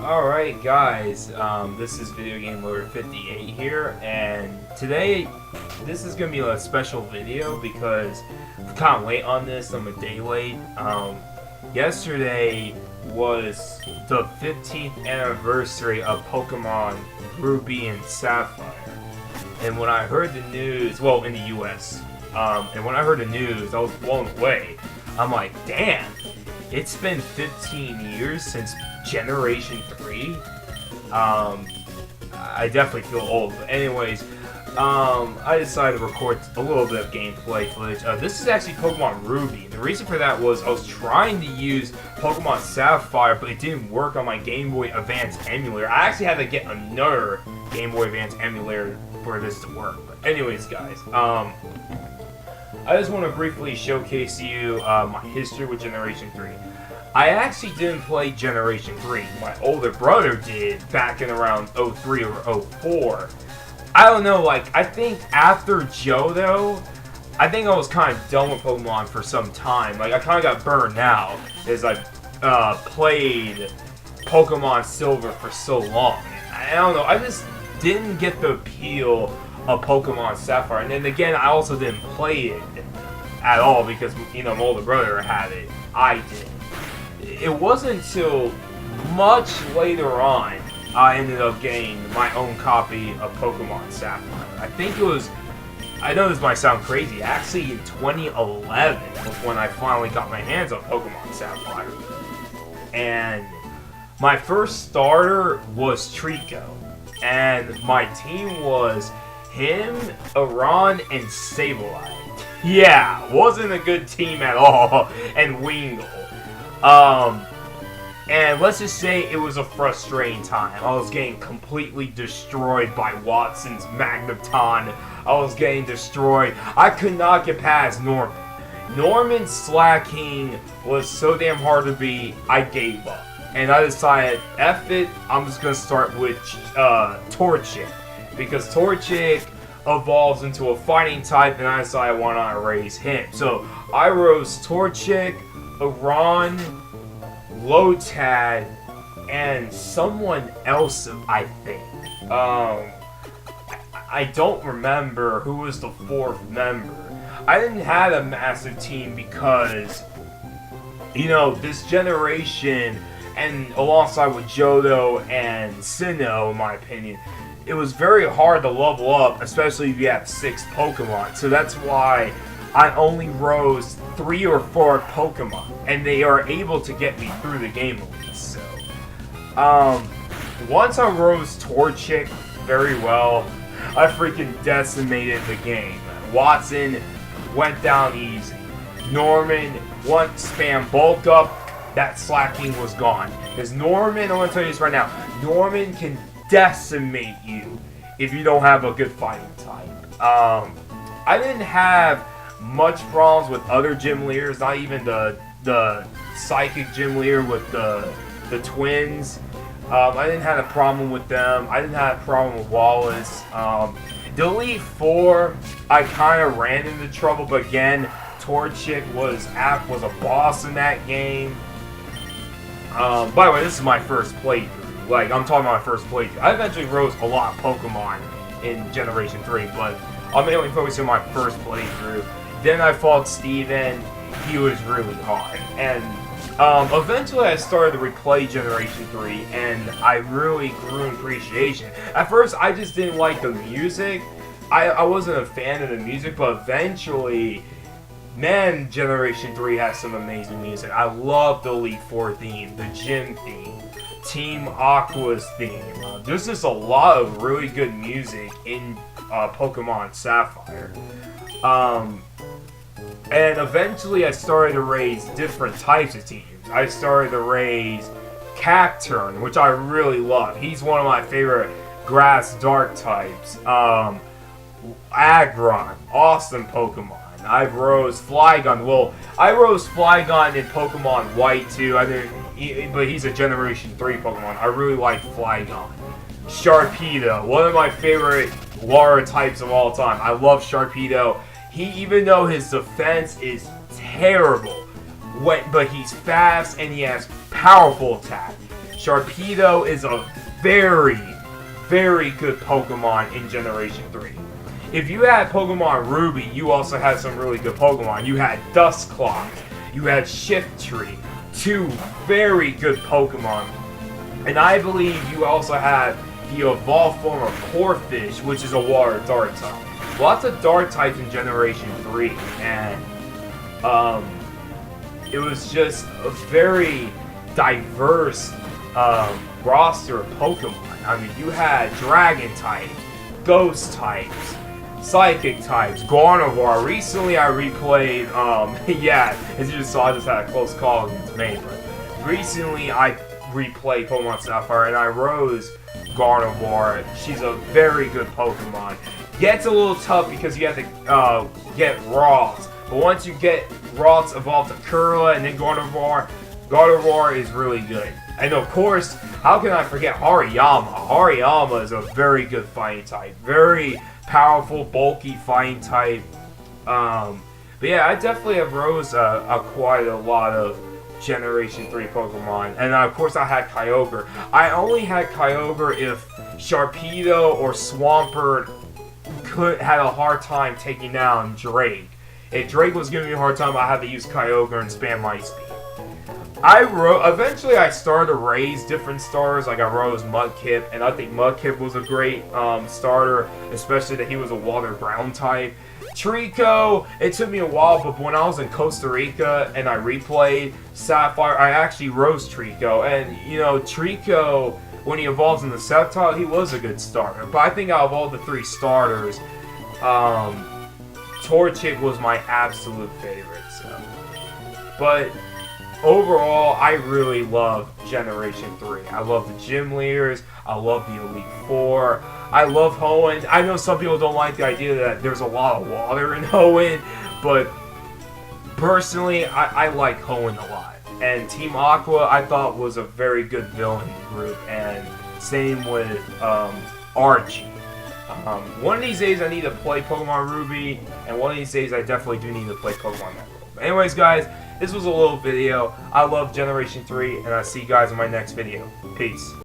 Alright guys, this is Video Game Lord 58 here, and today this is going to be a special video because I'm kind of late on this. I'm a day late. Yesterday was the 15th anniversary of Pokemon Ruby and Sapphire, and when I heard the news, well, in the US, and when I heard the news, I was blown away. I'm like, damn, it's been 15 years since Generation 3. I definitely feel old, but anyways, I decided to record a little bit of gameplay footage. This is actually Pokemon Ruby, and the reason for that was I was trying to use Pokemon Sapphire, but it didn't work on my Game Boy Advance emulator. I actually had to get another Game Boy Advance emulator for this to work. But anyways, guys, I just want to briefly showcase to you my history with Generation 3. I actually didn't play Generation 3. My older brother did back in around 03 or 04. I don't know, like, I think after Johto, I think I was kind of done with Pokemon for some time. Like, I kind of got burned out as I played Pokemon Silver for so long. I don't know, I just didn't get the appeal of Pokemon Sapphire. And then again, I also didn't play it at all because, you know, my older brother had it. I didn't. It wasn't until much later on I ended up getting my own copy of Pokemon Sapphire. I think it was, I know this might sound crazy, actually in 2011 was when I finally got my hands on Pokemon Sapphire. And my first starter was Trico. And my team was him, Iran, and Sableye. Yeah, wasn't a good team at all. And Wingull. And let's just say it was a frustrating time. I was getting completely destroyed by Watson's Magneton. I was getting destroyed. I could not get past Norman. Norman's slacking was so damn hard to beat, I gave up. And I decided, F it, I'm just going to start with Torchic. Because Torchic evolves into a fighting type, and I decided I want to raise him. So I rose Torchic, Iran, Lotad, and someone else, I think. I don't remember who was the fourth member. I didn't have a massive team because, you know, this generation, and alongside with Johto and Sinnoh, in my opinion, it was very hard to level up, especially if you have 6 Pokemon. So that's why I only rose 3 or 4 Pokemon, and they are able to get me through the game at least. So, once I rose Torchic very well, I freaking decimated the game. Watson went down easy. Norman, once spam bulk up, that slacking was gone. Because Norman, I'm going to tell you this right now, Norman can decimate you if you don't have a good fighting type. I didn't have much problems with other gym leaders, not even the psychic gym leader with the twins. I didn't have a problem with them. I didn't have a problem with Wallace. The Elite Four, I kind of ran into trouble, but again, Torchic was a boss in that game. By the way, this is my first playthrough. Like, I'm talking about my first playthrough. I eventually rose a lot of Pokemon in Generation 3, but I'm mainly focusing on my first playthrough. Then I fought Steven. He was really hard. And eventually I started to replay Generation 3, and I really grew in appreciation. At first, I just didn't like the music. I wasn't a fan of the music, but eventually, man, Generation 3 has some amazing music. I love the Elite Four theme, the gym theme, Team Aqua's theme. There's just a lot of really good music in Pokemon Sapphire. And eventually I started to raise different types of teams. I started to raise Cacturne, which I really love. He's one of my favorite grass dark types. Aggron, awesome Pokemon. I rose Flygon. Well, I rose Flygon in Pokemon White too. But he's a Generation 3 Pokemon. I really like Flygon. Sharpedo, one of my favorite water types of all time. I love Sharpedo. Even though his defense is terrible, but he's fast and he has powerful attack. Sharpedo is a very, very good Pokemon in Generation 3. If you had Pokemon Ruby, you also had some really good Pokemon. You had Dusclops, you had Shiftry, two very good Pokemon. And I believe you also had the evolved form of Corphish, which is a water Dark type. Lots of Dark types in Generation 3, and it was just a very diverse roster of Pokemon. I mean, you had Dragon types, Ghost types, Psychic types, Gardevoir. Recently I replayed, yeah, as you just saw, I just had a close call against me, but recently I replayed Pokemon Sapphire and I rose Gardevoir. She's a very good Pokemon. Gets a little tough because you have to get Ross, but once you get Ross evolved to Curla and then Gardevoir is really good. And of course, how can I forget Hariyama? Hariyama is a very good fighting type. Very powerful, bulky fighting type. But yeah, I definitely have rose quite a lot of Generation 3 Pokemon. And of course I had Kyogre. I only had Kyogre if Sharpedo or Swampert had a hard time taking down Drake. If Drake was giving me a hard time, I had to use Kyogre and spam Ice Speed. Eventually I started to raise different starters, like I rose Mudkip, and I think Mudkip was a great starter, especially that he was a water ground type. Trico, it took me a while, but when I was in Costa Rica and I replayed Sapphire, I actually rose Trico, and you know, Trico, when he evolves in the Sceptile, he was a good starter, but I think out of all the three starters, Torchic was my absolute favorite, so. But overall, I really love Generation 3. I love the gym leaders. I love the Elite Four. I love Hoenn. I know some people don't like the idea that there's a lot of water in Hoenn, but personally, I like Hoenn a lot. And Team Aqua, I thought, was a very good villain group, and same with Archie. One of these days, I need to play Pokemon Ruby, and one of these days, I definitely do need to play Pokemon Network. But anyways, guys, this was a little video. I love Generation 3, and I'll see you guys in my next video. Peace.